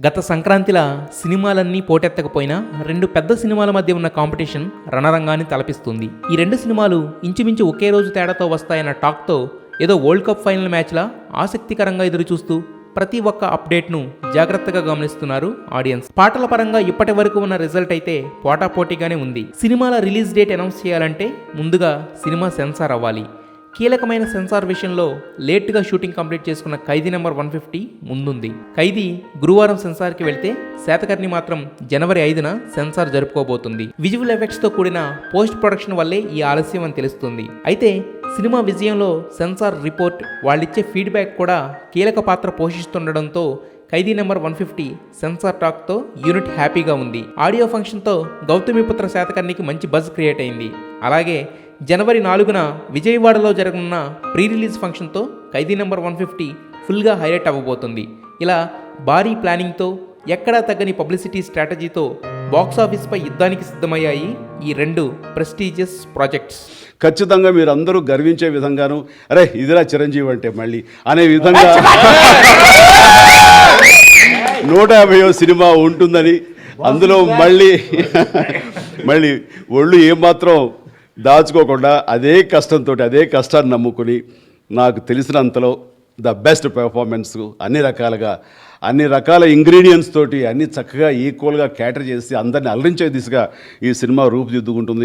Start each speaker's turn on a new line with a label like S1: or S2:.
S1: గత సంక్రాంతిలా సినిమాలన్నీ పోటెత్తకపోయినా రెండు పెద్ద సినిమాల మధ్య ఉన్న కాంపిటీషన్ రణరంగాన్ని తలపిస్తుంది. ఈ రెండు సినిమాలు ఇంచుమించు ఒకే రోజు తేడాతో వస్తాయన్న టాక్తో ఏదో వరల్డ్ కప్ ఫైనల్ మ్యాచ్లా ఆసక్తికరంగా ఎదురుచూస్తూ ప్రతి ఒక్క అప్డేట్ను జాగ్రత్తగా గమనిస్తున్నారు ఆడియన్స్. పాటల పరంగా ఇప్పటి వరకు ఉన్న రిజల్ట్ అయితే పోటాపోటీగానే ఉంది. సినిమాల రిలీజ్ డేట్ అనౌన్స్ చేయాలంటే ముందుగా సినిమా సెన్సార్ అవ్వాలి. కీలకమైన సెన్సార్ విషయంలో లేట్గా షూటింగ్ కంప్లీట్ చేసుకున్న ఖైదీ నెంబర్ 150 ముందుంది. ఖైదీ గురువారం సెన్సార్కి వెళ్తే శాతకర్ణి మాత్రం జనవరి 5న సెన్సార్ జరుపుకోబోతుంది. విజువల్ ఎఫెక్ట్స్తో కూడిన పోస్ట్ ప్రొడక్షన్ వల్లే ఈ ఆలస్యం అని తెలుస్తుంది. అయితే సినిమా విజయంలో సెన్సార్ రిపోర్ట్ వాళ్ళిచ్చే ఫీడ్బ్యాక్ కూడా కీలక పాత్ర పోషిస్తుండడంతో ఖైదీ నెంబర్ 150 సెన్సార్ టాక్తో యూనిట్ హ్యాపీగా ఉంది. ఆడియో ఫంక్షన్తో గౌతమిపుత్ర శాతకర్ణికి మంచి బజ్ క్రియేట్ అయింది. అలాగే జనవరి 4న విజయవాడలో జరగనున్న ప్రీ రిలీజ్ ఫంక్షన్తో ఖైదీ నెంబర్ 150 ఫుల్గా హైలైట్ అవ్వబోతుంది. ఇలా భారీ ప్లానింగ్తో ఎక్కడా తగ్గని పబ్లిసిటీ స్ట్రాటజీతో బాక్సాఫీస్పై యుద్ధానికి సిద్ధమయ్యాయి ఈ రెండు ప్రెస్టీజియస్ ప్రాజెక్ట్స్.
S2: ఖచ్చితంగా మీరు అందరూ గర్వించే విధంగాను అరే ఇదిరా చిరంజీవి అంటే మళ్ళీ అనే విధంగా 150వ సినిమా ఉంటుందని, అందులో మళ్ళీ ఒళ్ళు ఏమాత్రం దాచుకోకుండా అదే కష్టంతో అదే కష్టాన్ని నమ్ముకుని నాకు తెలిసినంతలో ద బెస్ట్ పెర్ఫార్మెన్స్ అన్ని రకాల ఇంగ్రీడియంట్స్ తోటి అన్ని చక్కగా ఈక్వల్గా క్యాటర్ చేసి అందరిని అలరించే దిశగా ఈ సినిమా రూపుదిద్దుకుంటుంది.